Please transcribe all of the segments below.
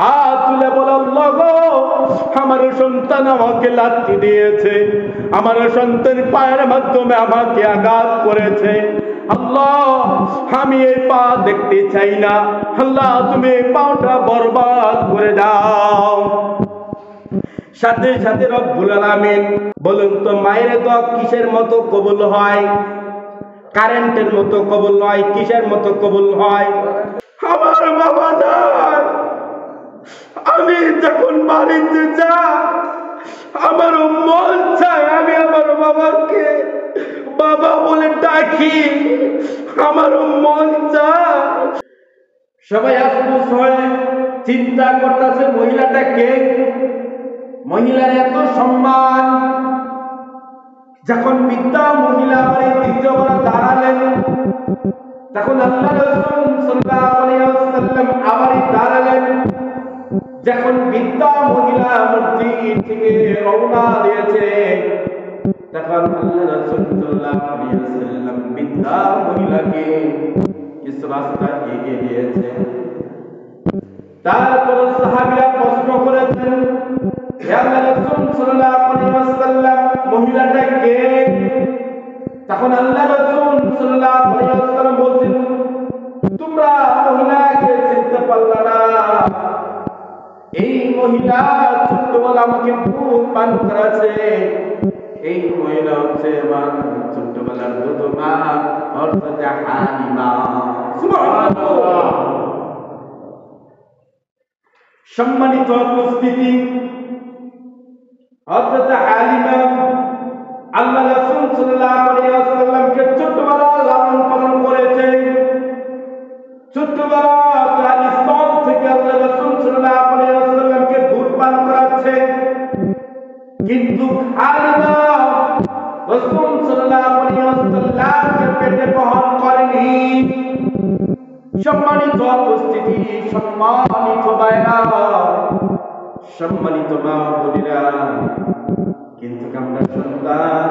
হাত তুলে বলে, আল্লাহ গো, আমার সন্তান আমাকে লাথি দিয়েছে, আমার সন্তান পায়ের মাধ্যমে আমাকে আঘাত করেছে। আল্লাহ, আমি এই পা দেখতে চাই না। আল্লাহ, তুমি এই পাটা বরবাদ করে দাও। সাথে সাথে রব্বুল আলামিন, বলুন তো মায়ের দোয়া কিসের মতো কবুল হয়? কারেন্টের মতো কবুল হয়? কিসের মতো কবুল হয়? আমার বাবা নাই, আমি যখন বাড়িতে যাই আমার মন চায় আমি আমার বাবাকে বাবা বলে ডাকি, আমার মন চায়। সবাই আফসোস হয়ে চিন্তা করতেছে মহিলাটা কে, মহিলার এত সম্মান। যখন বৃদ্ধা মহিলা দ্বিতীয়বার দাঁড়ালেন, তখন আল্লাহ রাসূল সাল্লাল্লাহু আলাইহি ওয়াসাল্লাম আবার দাঁড়ালেন। যখন বৃদ্ধা মহিলা মসজিদ থেকে রওনা দিয়েছে, তখন আল্লাহ রাসূল সাল্লাল্লাহু আলাইহি ওয়াসাল্লাম বৃদ্ধা মহিলাকে কিছু রাস্তা এগিয়ে দিয়েছে। তারপর সাহাবীরা প্রশ্ন করেছেন, হে আল্লাহর রাসূল সাল্লাল্লাহু আলাইহি ওয়াসাল্লাম, মহিলাটা কে? তখন আল্লাহ রাসূল সাল্লাল্লাহু আলাইহি ওয়াসাল্লাম বলছেন, তোমরা মহিলাকে চিনতে পারলা না? এই মহিলা ছোটবেলা আমাকে দুধ পান করাছে। এই মহিলা হচ্ছে আমার ছোটবেলার দুধ মা, অর্থাৎ হালিমা। সুবহানাল্লাহ। সম্মানিত উপস্থিতি, হযরত হালিমা আল্লাহ রাসূল সাল্লাল্লাহু আলাইহি ওয়াসাল্লামকে ছোটবেলা লালন পালন করেছে। ছোটবেলা তার স্তন থেকে আল্লাহ রাসূল সাল্লাল্লাহু আলাইহি ওয়াসাল্লামকে দুধ পান করাচ্ছে। কিন্তু হালিমা রাসূল সাল্লাল্লাহু আলাইহি ওয়াসাল্লামকে পেটে বহন করেনি। সম্মানিত উপস্থিতি, সম্মানিত ভাইরা, সম্মানিত মা বোনেরা, কিন্তু আমরা সন্তান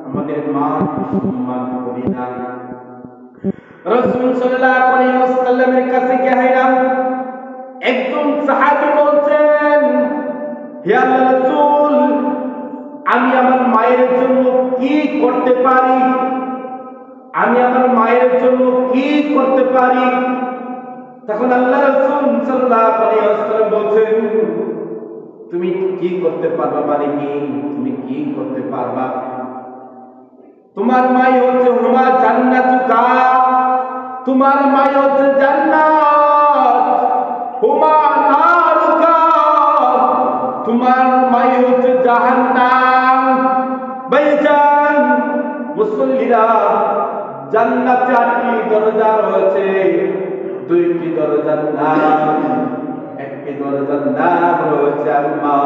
আমাদের মা সম্মান করি না। রাসূল সাল্লাল্লাহু আলাইহি ওয়াসাল্লামের কাছে গেলাম, একজন সাহাবী বলছেন, হে আল্লাহর রাসূল, আমি আমার মায়ের জন্য কি করতে পারি? আমি আমার মায়ের জন্য কি করতে পারি? তখন আল্লাহ রাসূল সাল্লাল্লাহু আলাইহি ওয়াসাল্লাম বলছেন, তুমি কি করতে পারবা? মানে কি তুমি কি করতে পারবা? তোমার মা হচ্ছে হুমা জান্নাতুকা, তোমার মা হচ্ছে জান্নাত, হুমা নারুকা, তোমার মা হচ্ছে জাহান্নাম। ভাইজান মুসল্লিরা, জান্নাতে 8টি দরজা রয়েছে, 2টি দরজার নাম, একটি দরজার নাম রয়েছে আম্মা,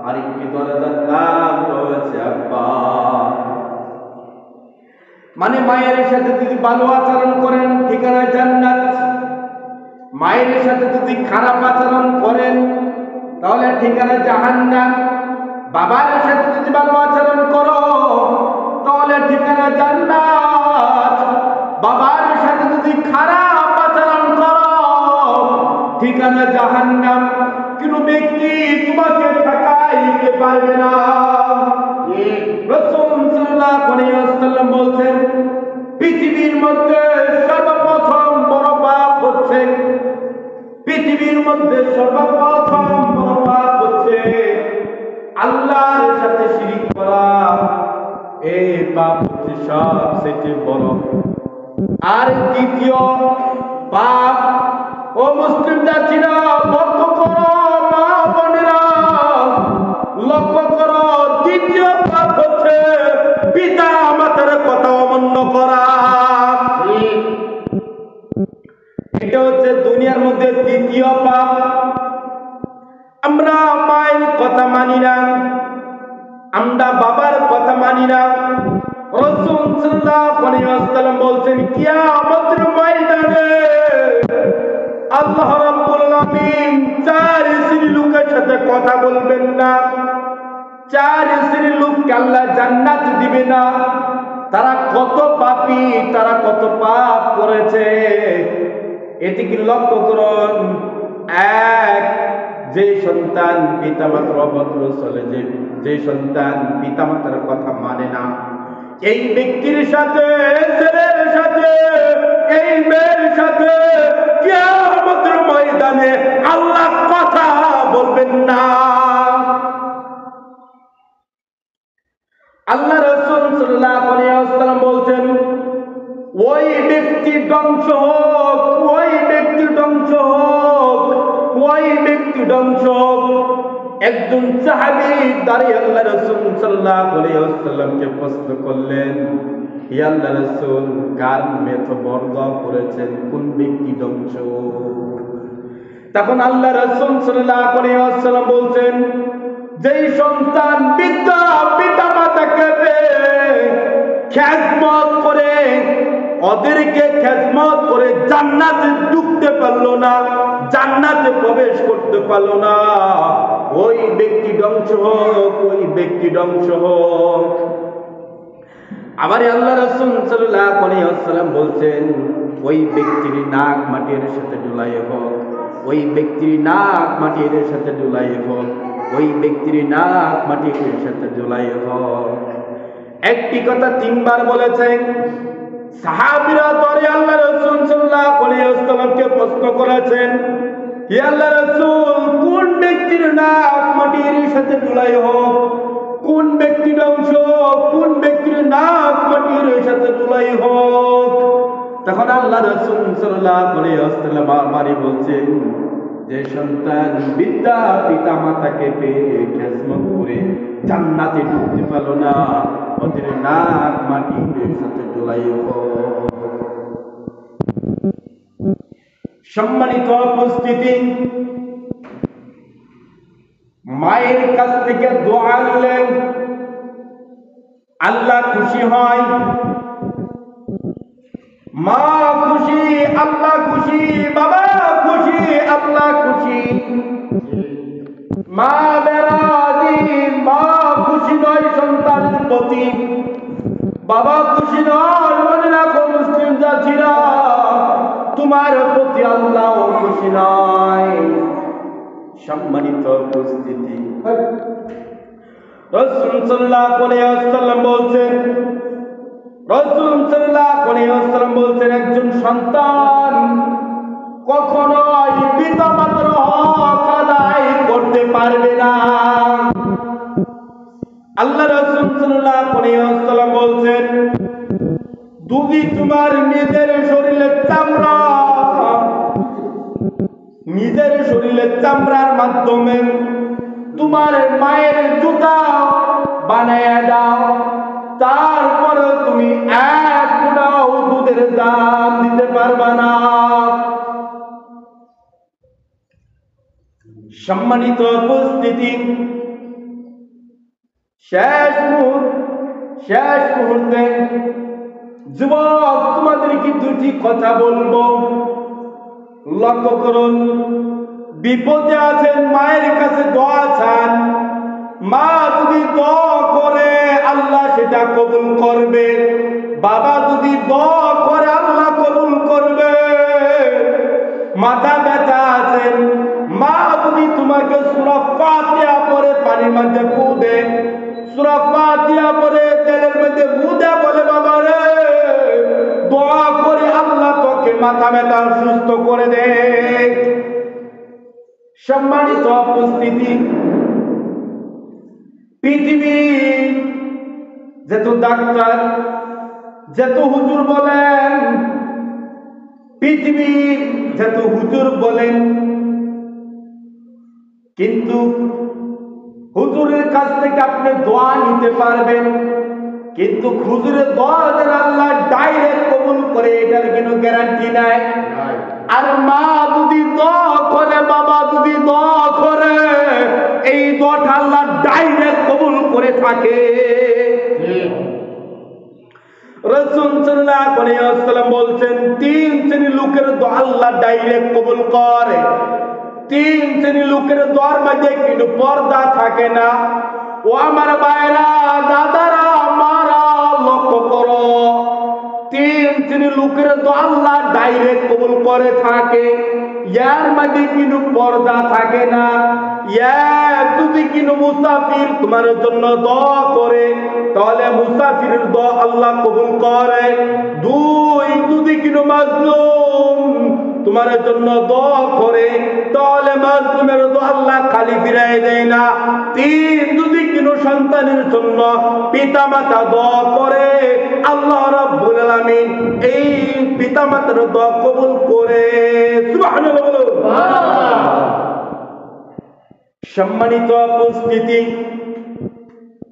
আরেকটি দরজার নাম রয়েছে আব্বা। মানে মায়ের সাথে যদি ভালো আচরণ করেন ঠিকানা জান্নাত, মায়ের সাথে যদি খারাপ আচরণ করেন তাহলে ঠিকানা জাহান্নাম। বাবার সাথে যদি ভালো আচরণ করো তাহলে ঠিকানা জান্নাত। বাবার সাথে যদি খারাপ আচরণ করো ঠিকানা জাহান্নাম। কোনো ব্যক্তি তোমাকে ঠকাইতে পারবে না। রাসূল সাল্লাল্লাহু আলাইহি ওয়াসাল্লাম বলছেন, পৃথিবীর মধ্যে সর্বপ্রথম বড় পাপ হচ্ছে, পৃথিবীর মধ্যে সর্বপ্রথম বড় পাপ হচ্ছে আল্লাহর সাথে শিরিক করা। এই পাপ হচ্ছে সবচেয়ে বড়। আর দ্বিতীয় পাপ, ও মুসলিম জাতিরা লক্ষ্য করো, মা বোনেরা লক্ষ্য করো, দ্বিতীয় পাপ হচ্ছে পিতা মাতার কথা অমান্য করা। এটা হচ্ছে দুনিয়ার মধ্যে দ্বিতীয় পাপ। আমরা মায়ের কথা মানি না, আমরা বাবার কথা মানি না। রাসূল সাল্লাল্লাহু আলাইহি ওয়াসাল্লাম বলছেন, কিয়ামতের ময়দানে আল্লাহ রাব্বুল আলামিন 4 শ্রেণীর লোকের সাথে কথা বলবেন না। 4 শ্রেণীর লোককে আল্লাহ জান্নাত দিবে না। তারা কত পাপী, তারা কত পাপ করেছে এদিকে লক্ষ্য করুন। এক, যে সন্তান পিতামাতার অভদ্র চলে, যে সন্তান পিতামাতার কথা মানে না, এই ব্যক্তির সাথে, ছেলের সাথে, এই মেয়ের সাথে কিয়ামতের ময়দানে আল্লাহ কথা বলবেন না। আল্লাহ রাসূল সাল্লাল্লাহু আলাইহি ওয়াসাল্লাম বলছেন, ওই ব্যক্তি ধ্বংস হোক, ওই ব্যক্তি ধ্বংস হোক, ওই ব্যক্তি ধ্বংস হোক। একজন সাহাবী দাঁড়িয়ে আল্লাহ রাসূল সাল্লাল্লাহু আলাইহি ওয়াসাল্লামকে প্রশ্ন করলেন, হে আল্লাহ রাসূল, কার মেথ বর্ণনা করেছেন, কোন ব্যক্তি ধ্বংস হোক? তখন আল্লাহ রাসূল সাল্লাল্লাহু আলাইহি ওয়াসাল্লাম বলছেন, যেই সন্তান পিতা মাতাকে খেদমত করে, ওদেরকে খেদমত করে জান্নাতে ঢুকতে পারলো না, জান্নাতে প্রবেশ করতে পারলো না, ওই ব্যক্তি ধ্বংস হোক, ওই ব্যক্তি ধ্বংস হোক। আবার আল্লাহ রাসূল সাল্লাল্লাহু আলাইহি ওয়াসাল্লাম বলছেন, ওই ব্যক্তির নাক মাটির সাথে ঝুলাই হোক, ওই ব্যক্তির নাক মাটির সাথে ঝুলাই হোক, ওই ব্যক্তির নাক মাটির সাথে ঝুলাই হোক। একটি কথা তিনবার বলেছেন। সাহাবীরা দরে আল্লাহ রাসূল সাল্লাল্লাহু আলাইহি ওয়াসাল্লামকে প্রশ্ন করেছেন, হে আল্লাহ রাসূল, কোন ব্যক্তির নাক মাটির সাথে ঝুলাই হোক, কোন ব্যক্তি ধ্বংস, কোন ব্যক্তির নাক মাটির সাথে ঝুলাই হোক? তখন আল্লাহ রাসূল সাল্লাল্লাহু আলাইহি ওয়াসাল্লাম আমারই বলছেন, যে সন্তান পিতা মাতাকে পেয়ে খেদমত করে জান্নাতে ঢুকতে পারলো না, ওদের নাক মাটির সাথে ঝুলাই হোক। সম্মানিত উপস্থিতি, মায়ের কাছ থেকে দোয়া নিলেন, আল্লাহ খুশি হয়, মা খুশি, আল্লাহ খুশি, বাবা খুশি, আল্লাহ খুশি। মা বেরাদি, মা খুশি নয় সন্তানের প্রতি, বাবা খুশি নয়। মনে রাখো মুসলিম জাতিরা, তোমার প্রতি আল্লাহ খুশি নয়। সম্মানিত উপস্থিতি, রাসূল সাল্লাল্লাহু আলাইহি ওয়াসাল্লাম বলছেন, রাসূল সাল্লাল্লাহু আলাইহি ওয়াসাল্লাম বলছেন, একজন সন্তান কখনোই পিতামাতার হক আদায় করতে পারবে না। আল্লাহ রাসূল সাল্লাল্লাহু আলাইহি ওয়াসাল্লাম বলছেন, যদি তোমার নিজের শরীরের চামড়া, নিজের শরীরের চামড়ার মাধ্যমে তোমার মায়ের জুতা বানায় দাও, তারপরে তুমি এক ফুটাও দুধের দাম দিতে পারবা না। সম্মানিত উপস্থিতি, শেষ মুহূর্তে যুবক, তোমাদেরকে দুটি কথা বলবো, লক্ষ্য করুন। বিপদে আছেন, মায়ের কাছে দোয়া চান, মা যদি দোয়া করে আল্লাহ সেটা কবুল করবে, বাবা যদি দোয়া করে আল্লাহ কবুল করবে। মাথা ব্যথা আছেন, মা যদি তোমাকে সূরা ফাতিহা পড়ে পানির মধ্যে ফু দেয়, সূরা ফাতিহা পড়ে তেলের মধ্যে ফু দেয়, বলে বাবা রে দোয়া করে আল্লাহ তোকে মাথা ব্যথা সুস্থ করে দে। সম্মানিত উপস্থিতি, পৃথিবী যত ডাক্তার, যত হুজুর বলেন, পৃথিবী যত হুজুর বলেন, কিন্তু হুজুরের কাছ থেকে আপনি দোয়া নিতে পারবেন, কিন্তু হুজুরের দোয়া যেন আল্লাহ ডাইরেক্ট কবুল করে এটার কোনো গ্যারান্টি নাই। আর মা যদি দোয়া করে, বাবা যদি দোয়া করে, এই দোয়াটা আল্লাহ ডাইরেক্ট কবুল করে থাকে। রাসূল সাল্লাল্লাহু আলাইহি ওয়াসাল্লাম বলছেন, তিন শ্রেণীর লোকের দোয়া আল্লাহ ডাইরেক্ট কবুল করে। তিন শ্রেণীর লোকের দোয়ার মধ্যে কিন্তু পর্দা থাকে না। ও আমার ভাইরা, দাদারা, মারা, লক্ষ্য করো, তিন শ্রেণীর লোকের দোয়া আল্লাহ ডাইরেক্ট কবুল করে থাকে। ইয়ার মাঝে কিন্তু পর্দা থাকে না। যদি কিন্তু মুসাফির তোমার জন্য দোয়া করে তাহলে মুসাফিরের দোয়া আল্লাহ কবুল করে। দুই, যদি কিন্তু মাজলুম তোমার জন্য দোয়া করে তাহলে মাজলুমের দোয়া আল্লাহ খালি ফিরাই দেয় না। তিন, যদি কিন্তু সন্তানের জন্য পিতামাতা দোয়া করে আল্লাহ রাব্বুল আলামিন এই পিতামাতার দোয়া কবুল করে। সুবহানাল্লাহ বলো। সম্মানিত উপস্থিতি,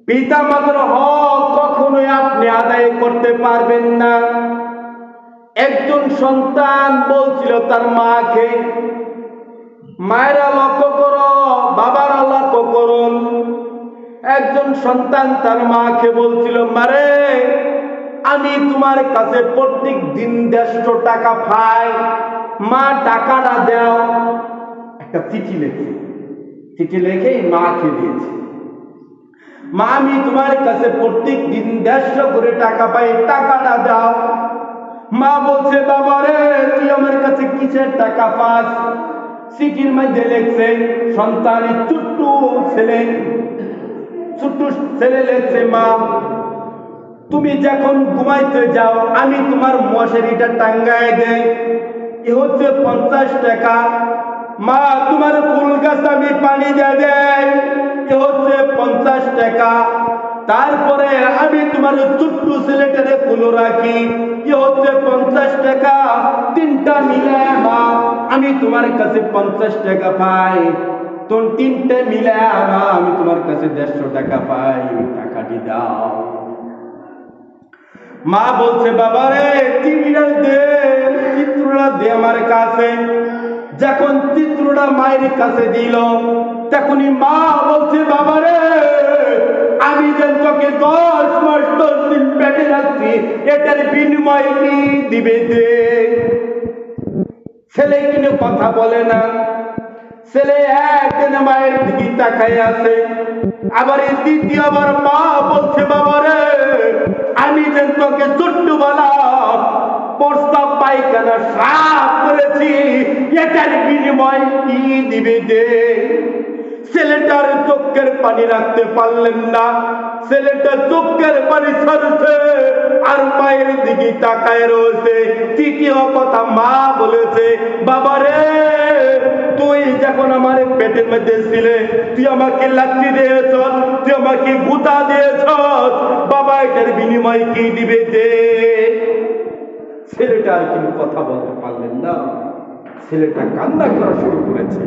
পিতামাতার হক কখনোই আপনি আদায় করতে পারবেন না। একজন সন্তান বলছিল তার মাকে, মায়েরা লক্ষ্য করো, বাবারা লক্ষ্য করুন, একজন সন্তান তার মাকে বলছিল, মারে আমি তোমার কাছে প্রত্যেক দিন 150 টাকা পাই, মা টাকাটা দাও। একটা চিঠি লিখে মাকে দিয়েছে, মা আমি তোমার কাছে প্রত্যেক দিন 150 করে টাকা পাই, টাকাটা দাও। মা বলছে, বাবা রে তুই আমার কাছে কিসের টাকা পাস? চিঠির মধ্যে লিখছে, সন্তানের ছোট্ট ছেলে লিখছে, মা তুমি যখন ঘুমাইতে যাও আমি তোমার মশারিটা টাঙ্গায় দেই, এ হচ্ছে 50 টাকা। মা তোমার ফুল গাছ আমি পানি দিয়ে দেই, এ হচ্ছে 50 টাকা। তারপরে আমি তোমার ছোট্ট ছেলেটারে ফুল রাখি, এ হচ্ছে 50 টাকা। তিনটা মিলে মা আমি তোমার কাছে 50 টাকা পাই, তোর তিনটে মিলে মা আমি তোমার কাছে 150 টাকা পাই, টাকাটি দাও। মা বলছে, বাবা রে চিত্রটা দে আমার কাছে। যখন চিত্রটা মায়ের কাছে দিল তখনই মা বলছে, বাবা রে আমি যেন তোকে 10 মাস 10 দিন পেটে রাখছি, এটার বিনিময় কি দিবে দে। ছেলে কিনে কথা বলে না, ছেলে একদিন মায়ের দিকে তাকাই আছে। আবার এই দ্বিতীয়বার মা বলছে, বাবা রে আমি যেন তোকে ছোট্টবেলা প্রস্তাব পায়খানা সাফ করেছি, এটার বিনিময় কি দিবে দে। ছেলেটার চোখের পানি রাখতে পারলেন না, ছেলেটা চোখের পানি ছাড়ছে আর মায়ের দিকে তাকায় রয়েছে। তৃতীয় কথা মা বলেছে, বাবা রে তুই যখন আমার পেটের মধ্যে ছিলে তুই আমাকে লাথি দিয়েছ, তুই আমাকে গুতা দিয়েছ, বাবা এটার বিনিময় কি দিবে দে। ছেলেটা আর কিন্তু কথা বলতে পারলেন না, ছেলেটা কান্না করা শুরু করেছে।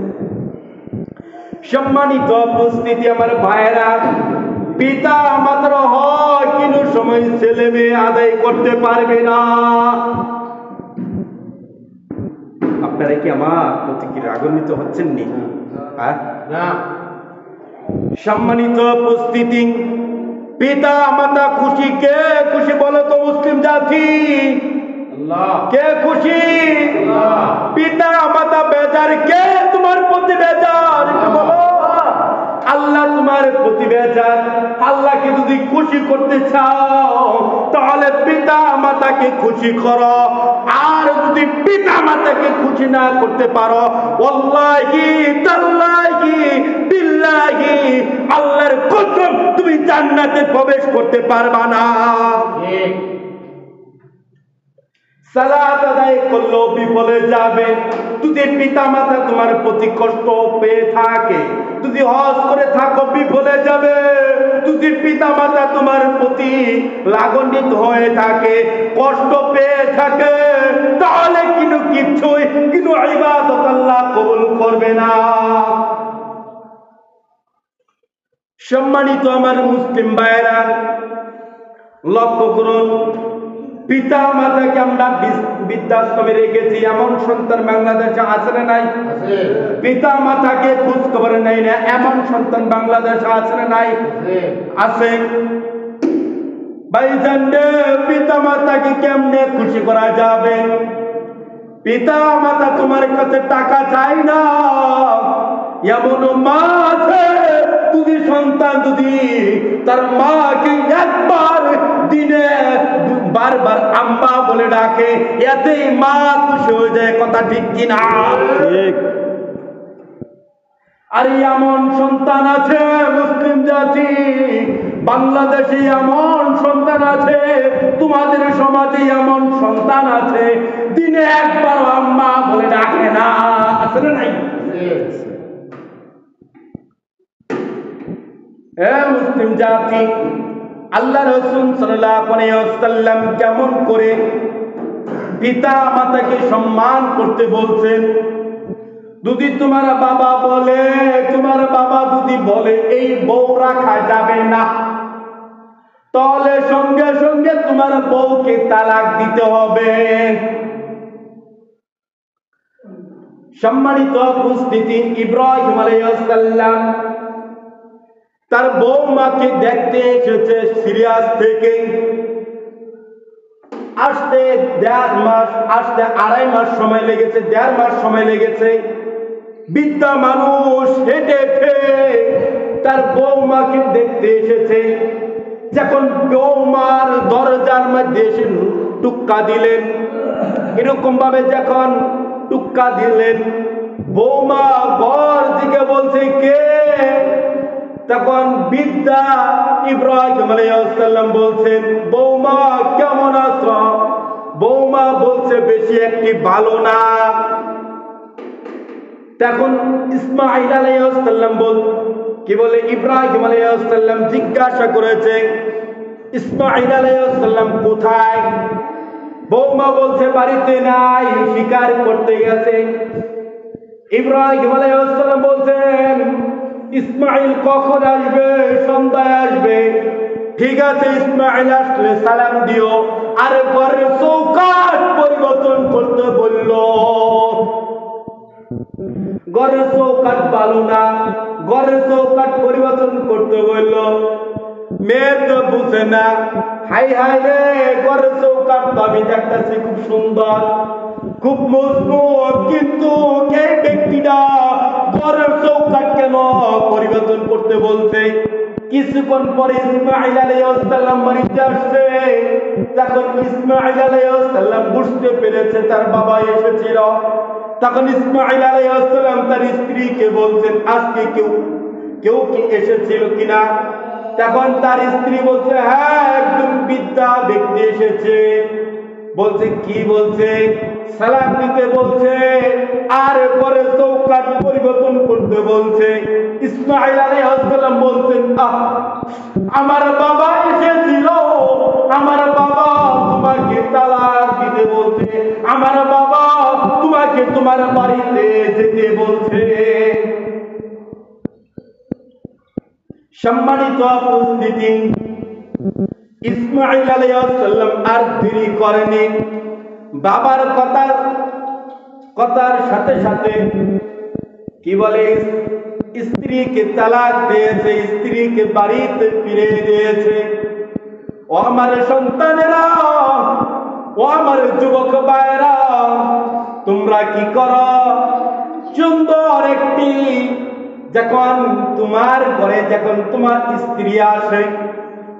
সম্মানিত উপস্থিতি আমার ভাইয়েরা, পিতা মাতার হক কিন্তু সময় ছেলে মেয়ে আদায় করতে পারবে না। আপনারা কি আমার প্রতি কি রাগান্বিত হচ্ছেন নি? না। সম্মানিত উপস্থিতি, পিতা মাতা খুশি, কে খুশি বলো তো মুসলিম জাতি? কে খুশি? পিতা মাতা বেজার, কে তোমার প্রতি বেজার? বলো। আল্লাহ তোমার প্রতি বেজার। আল্লাহকে যদি খুশি করতে চাও তাহলে পিতা মাতাকে খুশি করো, আর যদি পিতা মাতাকে খুশি না করতে পারো ওয়াল্লাহি তাল্লাহি বিল্লাহি আল্লাহর কসম তুমি জান্নাতে প্রবেশ করতে পারবা না। ঠিক। সালাত আদায় করলেও বিফলে যাবে। যদি পিতা মাতা তোমার প্রতি কষ্ট পেয়ে থাকে, যদি হজ করে থাকো বিফলে যাবে। যদি পিতা মাতা তোমার প্রতি লাগান্বিত হয়ে থাকে, কষ্ট পেয়ে থাকে, তাহলে কিন্তু কিছুই কিন্তু ইবাদত আল্লাহ কবুল করবে না। সম্মানিত আমার মুসলিম ভাইরা, লক্ষ্য করুন, পিতা মাতাকে আমরা বৃদ্ধাশ্রমে রেখেছি, এমন সন্তান বাংলাদেশে আছে না নাই? পিতা মাতাকে খোঁজ খবর নেই না, এমন সন্তান বাংলাদেশে আছে না নাই? আছে। ভাইজান, পিতা মাতাকে কেমনে খুশি করা যাবে? পিতা মাতা তোমার কাছে টাকা চাই না, এমন মা আছে যদি সন্তান যদি তার মাকে একবার দিনে বারবার আম্মা বলে ডাকে, এতেই মা খুশি হয়ে যায়। কথা ঠিক কিনা? ঠিক। আর এমন সন্তান আছে মুসলিম জাতি, বাংলাদেশে এমন সন্তান আছে, তোমাদের সমাজে এমন সন্তান আছে, দিনে একবার আম্মা বলে ডাকে না। আছে না নাই? মুসলিম জাতি, আল্লাহ রাসূল সাল্লাল্লাহু আলাইহি ওয়াসাল্লাম কেমন করে পিতা মাতাকে সম্মান করতে বলছেন। যদি তোমার বাবা বলে, তোমার বাবা যদি বলে এই বউ রাখা যাবে না, তাহলে সঙ্গে সঙ্গে তোমার বউকে তালাক দিতে হবে। সম্মানিত উপস্থিতি, ইব্রাহিম আলাইহিস সালাম তার বৌমাকে দেখতে এসেছে সিরিয়াস থেকে। আসতে 1.5 মাস, আসতে 2.5 মাস সময় লেগেছে, 1.5 মাস সময় লেগেছে। বৃদ্ধা মানুষ হেঁটে হেঁটে তার বৌমাকে দেখতে এসেছে। যখন বৌমার দরজার মধ্যে এসে টুক্কা দিলেন, এরকম ভাবে যখন টুক্কা দিলেন, বৌমা ঘর দিকে বলছে কে? তখন বৃদ্ধা ইব্রাহিম আলাইহিস সালাম বলছেন, বৌমা কেমন আছো? বৌমা বলছে বেশি একটি ভালো না। তখন ইসমাঈল আলাইহিস সালাম কি বলে, ইব্রাহিম আলাইহিস সালাম জিজ্ঞাসা করেছে ইসমাঈল আলাইহিস সালাম কোথায়? বৌমা বলছে বাড়িতে নাই, শিকার করতে গেছে। ইব্রাহিম আলাইহিস সালাম বলছেন ইসমাঈল কখন আসবে? সন্ধ্যায় আসবে। ঠিক আছে, ইসমাঈল আসলে সালাম দিও। আর ঘরের চৌকাঠ পরিবর্তন করতে বলল। ঘরের চৌকাঠ ভালো না, ঘরের চৌকাঠ পরিবর্তন করতে বলল। মেয়ে তো বুঝে না, হাই হাই রে, ঘরের চৌকাঠ তো আমি দেখতেছি খুব সুন্দর, খুব মজবুত, কিন্তু এই ব্যক্তিটা ঘরের চৌকাঠ কেন পরিবর্তন করতে বলছে? কিছুক্ষণ পরে ইসমাঈল আলাইহিস সালাম বাড়িতে আসছে। তখন ইসমাঈল আলাইহিস সালাম বুঝতে পেরেছে তার বাবা এসেছিল। তখন ইসমাঈল আলাইহিস সালাম তার স্ত্রীকে বলছেন আজকে কেউ কি এসেছিল কিনা? তখন তার স্ত্রী বলছে হ্যাঁ, একজন বৃদ্ধা ব্যক্তি এসেছে। বলছে কি বলছে? সালাম দিতে বলছে আর পরে চৌকাঠ পরিবর্তন করতে বলছে। ইসমাঈল আলাইহিস সালাম বলছেন আমার বাবা এসেছিল, আমার বাবা তোমাকে তালাক দিতে বলছে, আমার বাবা তোমাকে তোমার বাড়িতে যেতে বলছে। সম্মানিত উপস্থিতি, ইসমাঈল আলাইহিস সালাম আর দেরি করেনি। বাবার কথার সাথে সাথে কি বলে, স্ত্রীকে তালাক দিয়েছে, স্ত্রীকে বাড়িতে ফিরে দিয়েছে। ও আমার সন্তানেরা, ও আমার যুবক ভাইরা, তোমরা কি করো? সুন্দর একটি যখন তোমার ঘরে যখন তোমার স্ত্রী আসে,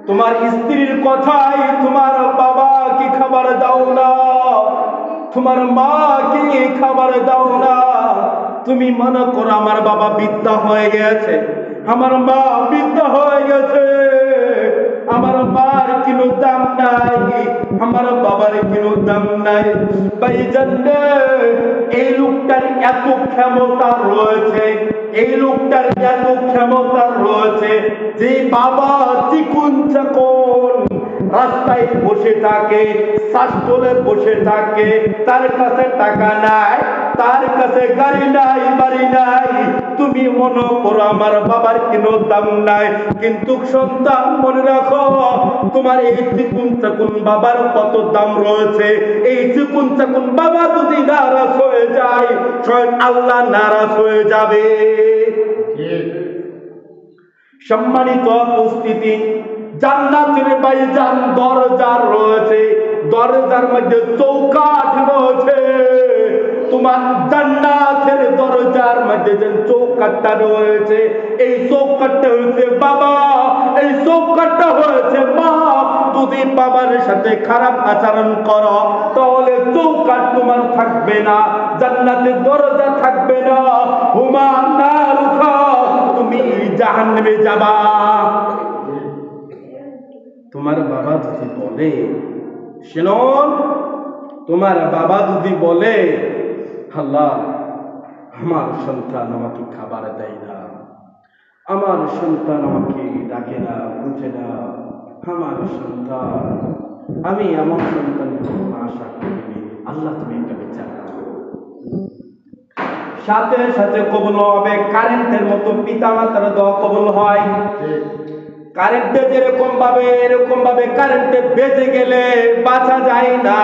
তোমার স্ত্রীর কথাই তোমার বাবা কি খাবার দাও না, তোমার মা কি খাবার দাও না। তুমি মনে করো আমার বাবা বৃদ্ধা হয়ে গেছে, আমার মা বৃদ্ধা হয়ে গেছে, আমার মার কোনো দাম নাই, আমার বাবার কোনো দাম নাই। ভাইজান, এই লোকটার এত ক্ষমতা রয়েছে, এই লোকটার এত ক্ষমতা রয়েছে যে বাবা চিকুন চাকুন রাস্তায় বসে থাকে, শাসতলে বসে থাকে, তার কাছে টাকা নাই, তার কাছে গাড়ি নাই, বাড়ি নাই। তুমি মনে করো আমার বাবার কোনো দাম নাই, কিন্তু সন্তান মনে রাখো তোমার এই চিকুন চাকুন বাবার কত দাম রয়েছে। এই চিকুন চাকুন বাবা যদি নারাজ হয়ে যায়, স্বয়ং আল্লাহ নারাজ হয়ে যাবে। সম্মানিত উপস্থিতি, জান্নাতের ভাইজান দরজা রয়েছে, দরজার মধ্যে চৌকাঠ রয়েছে। তোমার জান্নাতের দরজা দরজার মধ্যে যে চৌকাঠটা রয়েছে, এই চৌকাঠটা হয়েছে বাবা, এই চৌকাঠটা হয়েছে মা। যদি বাবার সাথে খারাপ আচরণ করো তাহলে চৌকাঠ তোমার থাকবে না, জান্নাতের দরজা থাকবে না, হুমা নারুখা, তুমি জাহান্নামে যাবা। তোমার বাবা যদি বলে, শুনুন, তোমার বাবা যদি বলে আল্লাহ আমার সন্তান আমাকে খাবার দেয় না, আমার সন্তান আমাকে ডাকে না, বুঝে না, আমার সন্তান, আমি আমার সন্তানের জন্য আশা করিনি, আল্লাহ তুমি একটা বিচার করো। সাথে সাথে কবুল হবে। কারেন্টের মতো পিতা মাতার দোয়া কবুল হয়। কারেন্টে যেরকম ভাবে এরকম ভাবে কারেন্টে বেঁচে গেলে বাঁচা যায় না,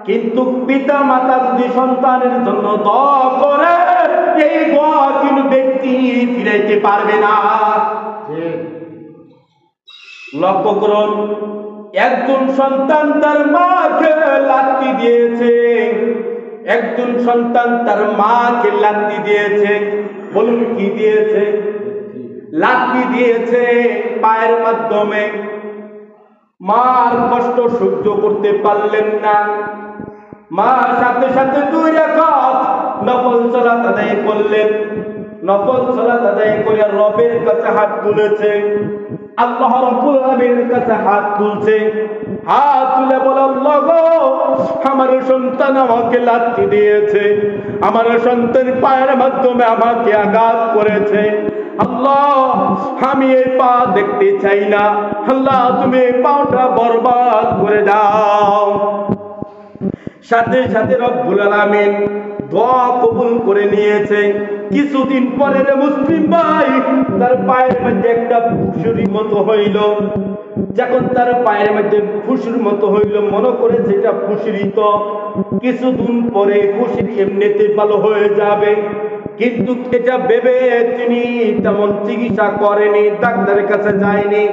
কিন্তু পিতা মাতা যদি সন্তানের জন্য দোয়া করে, এই দোয়া কিন্তু ব্যক্তি ফিরাইতে পারবে না। লক্ষ্য করুন, একজন সন্তান তার মাকে লাথি দিয়েছে, একজন সন্তান তার মাকে লাথি দিয়েছে। বলুন কি দিয়েছে? লাথি দিয়েছে পায়ের মাধ্যমে। মার কষ্ট সহ্য করতে পারলেন না, মা সাথে সাথে 2 রাকাত নফল সালাত আদায় করলেন। নফল সালাত আদায় করে রবের কাছে হাত তুলেছে, আল্লাহ রাব্বুল আলামিনের কাছে হাত তুলছে। হাত তুলে বলে, আল্লাহ গো, আমার সন্তান আমাকে লাথি দিয়েছে, আমার সন্তান পায়ের মাধ্যমে আমাকে আঘাত করেছে। আল্লাহ আমি এই পা দেখতে চাই না, আল্লাহ তুমি এই পাটা বরবাদ করে দাও। সাথে সাথে রব্বুল আলামিন দোয়া কবুল করে নিয়েছে। কিছুদিন পরে মুসলিম ভাই, তার পায়ের মধ্যে একটা ফুসুরি মতো হইল। যখন তার পায়ের মধ্যে ফুসুর মতো হইল, মনে করেছে এটা ফুসুরি, তো কিছুদিন পরে ফুসুরি এমনিতে ভালো হয়ে যাবে, কিন্তু এটা ভেবে তিনি তেমন চিকিৎসা করেনি, ডাক্তারের কাছে যায়নি।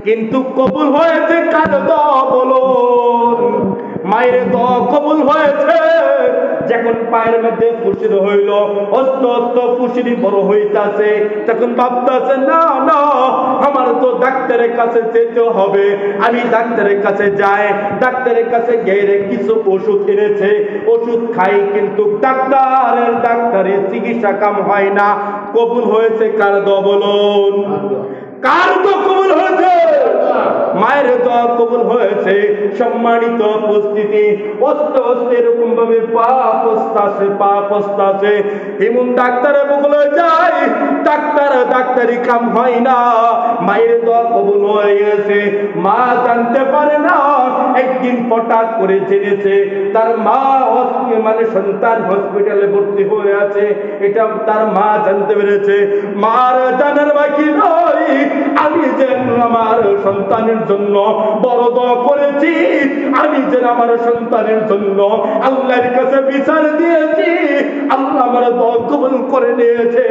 কিন্তু কবুল হয়েছে কার দোয়া? বলুন, মায়ের দোয়া কবুল হয়েছে। যখন পায়ের মধ্যে ফুসুরি হইল, অস্ত অস্ত ফুসুরি বড় হইতাছে, তখন ভাবতেছে না না, আমার তো ডাক্তারের কাছে যেতে হবে। আমি ডাক্তারের কাছে যাই, ডাক্তারের কাছে গিয়ে কিছু ওষুধ এনেছে, ওষুধ খাই, কিন্তু ডাক্তারের চিকিৎসা কাম হয় না। কবুল হয়েছে কার দোয়া? বলুন, কার দোয়া কবুল হয়েছে? মায়ের দোয়া কবুল হয়েছে। সম্মানিত উপস্থিতি, অস্তে অস্তে এরকম ভাবে পা পস্তাছে। এমন ডাক্তারে বলে যায়, ডাক্তারি কাম হয় না, মায়ের দোয়া কবুল হয়ে গেছে। মা জানতে পারে না, একদিন হঠাৎ করে জেনেছে তার মা মানে সন্তান হসপিটালে ভর্তি হয়ে আছে। এটা তার মা জানতে পেরেছে। মার জানার বাকি নয়, আমি যেন আমার সন্তানের জন্য বড় দোয়া করেছি, আমি যেন আমার সন্তানের জন্য আল্লাহর কাছে বিচার দিয়েছি, আল্লাহ আমার দোয়া কবুল করে নিয়েছে।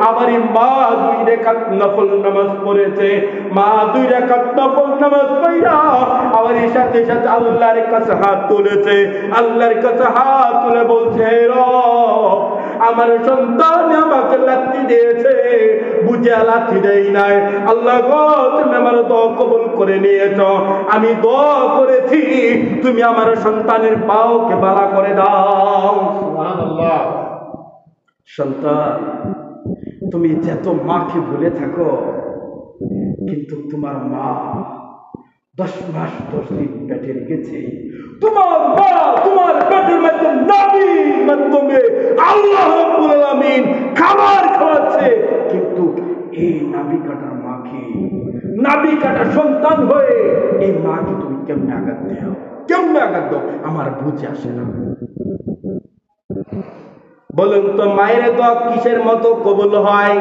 আমার মা 2 রাকাত নফল নামাজ পড়েছে, মা 2 রাকাত নফল নামাজ পড়া আমার সাথে সাথে আল্লাহর কাছে হাত তুলেছে। আল্লাহর কাছে হাত তুলে বলছে, রব আমার সন্তান আমাকে লাথি দিয়েছে, বুঝে লাথি দেই নাই, আল্লাহ গো তুমি আমার দোয়া কবুল করে নিয়েছ, আমি দোয়া করেছি তুমি আমার সন্তানের পাওকে বালা করে দাও। সুবহানাল্লাহ। সন্তান, তুমি যত মাকে ভুলে থাকো, কিন্তু তোমার মা 10 মাস 10 দিন পেটে রেখেছে। তোমার মা তোমার পেটের মধ্যে নবীর মাধ্যমে আল্লাহ রাব্বুল আলামিন খাবার খাওয়াচ্ছে, কিন্তু এই নাভি কাটার মাকে, নাভি কাটা সন্তান হয়ে এই মাকে তুমি কেমনে আঘাত দাও, কেমনে আঘাত দাও, আমার বুঝে আসে না। বলুন তো, মায়ের দোয়া কিসের মতো কবুল হয়?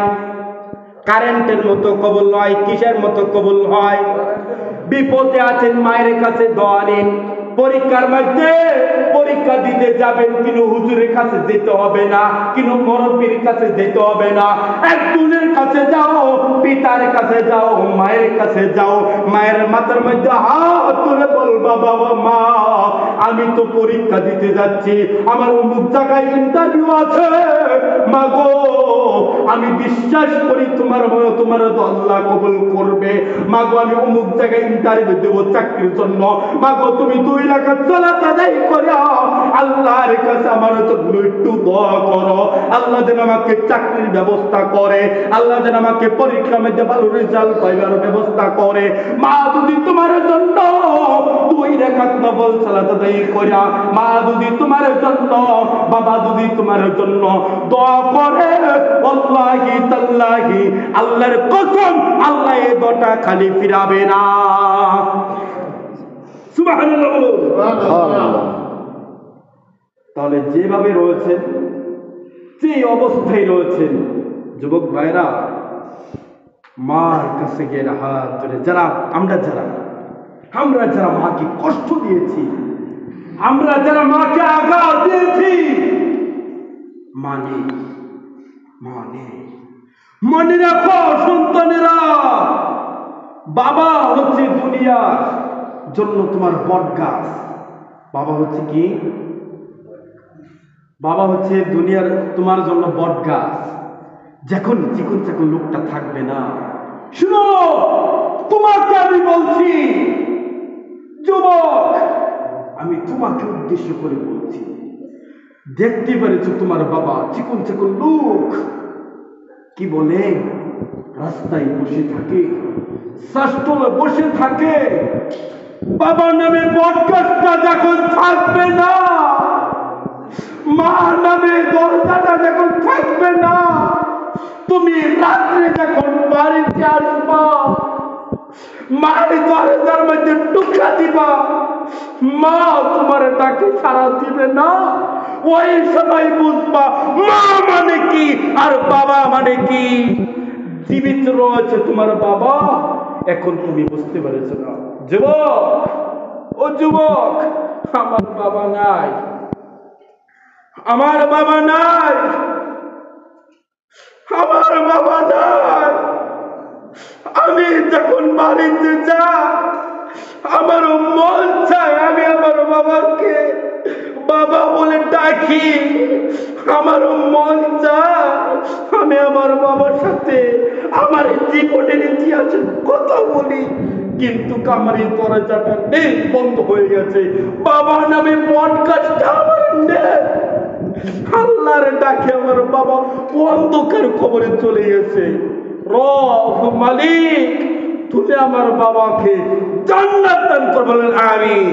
কারেন্টের মতো কবুল হয়। কিসের মতো কবুল হয়? বিপদে আছেন, মায়ের কাছে দোয়া নিন। পরীক্ষার মধ্যে পরীক্ষা দিতে যাবেন, কিন্তু হুজুরের কাছে যেতে হবে না, কিন্তু মুরব্বির কাছে যেতে হবে না। একজনের কাছে যাও, পিতার কাছে যাও, মায়ের কাছে যাও, মায়ের মাথার মধ্যে হাত তুলে বলবা, বাবা মা আমি তো পরীক্ষা দিতে যাচ্ছি, আমার অমুক জায়গায় ইন্টারভিউ আছে, মা গো আমি বিশ্বাস করি তোমার আল্লাহ কবুল করবে, মা গো আমি অমুক জায়গায় ইন্টারভিউ দেবো চাকরির জন্য, মা গো তুমি 2 লাখ সালাত আদায় করে আল্লাহর কাছে আমার জন্য একটু দোয়া করো, আল্লাহ যেন আমাকে চাকরির ব্যবস্থা করে, আল্লাহ যেন আমাকে পরীক্ষার মধ্যে ভালো রেজাল্ট পাইবার ব্যবস্থা করে। মা যদি তোমার জন্য 2 রাকাত নফল সালাত আদায় করিয়া, মা যদি তোমার জন্য, বাবা যদি তোমার জন্য দোয়া করে, আল্লাহি তাল্লাহি আল্লাহর কসম আল্লাহ এই দোয়াটা খালি ফিরাবে না। সুবহানাল্লাহ বলুন। তাহলে যেভাবে রয়েছেন, যে অবস্থায় রয়েছেন যুবক ভাইরা, মার কাছে গিয়ে হাত ধরে, আমরা যারা মাকে কষ্ট দিয়েছি, আমরা যারা মাকে আঘাত দিয়েছি, মনে রাখো সন্তানেরা, বাবা হচ্ছে দুনিয়ার জন্য তোমার বট গাছ। বাবা হচ্ছে কি? বাবা হচ্ছে দুনিয়ার তোমার জন্য বট গাছ। যখন লোকটা থাকবে না, শুনো তোমাকে আমি বলছি যুবক, আমি তোমাকে উদ্দেশ্য করে বলছি, দেখতে পেরেছো তোমার বাবা চিকন লোক কি বলে, রাস্তায় বসে থাকে, শ্বাসতলে বসে থাকে, বাবা নামে বটগাছটা যখন থাকবে না, মা নামে দরজাটা যখন থাকবে না, তুমি রাত্রে যখন বাড়িতে আসবা, মায়ের দরজার মধ্যে টুকরা দিবা, মা তোমার ডাকে সাড়া দিবে না, ওই সময় বুঝবা মা মানে কি আর বাবা মানে কি। জীবিত রয়েছে তোমার বাবা, এখন তুমি বুঝতে পেরেছ না। যুবক, আমার বাবা নাই, আমার বাবা নাই, আমি যখন বাড়িতে যাই, আমার মন চায় আমি আমার বাবাকে বাবা বলে ডাকি, আমার মন চায় আমি আমার বাবার সাথে আমার জীবনের ইতিহাসের কথা বলি, কিন্তু আমার এই দরজাটা নেই, বন্ধ হয়ে গেছে। বাবা নামে পডকাস্টটা আমার নেই। আল্লাহর ডাকে আমার বাবা অন্ধকার কবরে চলে গেছে। রব মালিক, তুমি আমার বাবাকে জান্নাত দান করবেন, আমিন।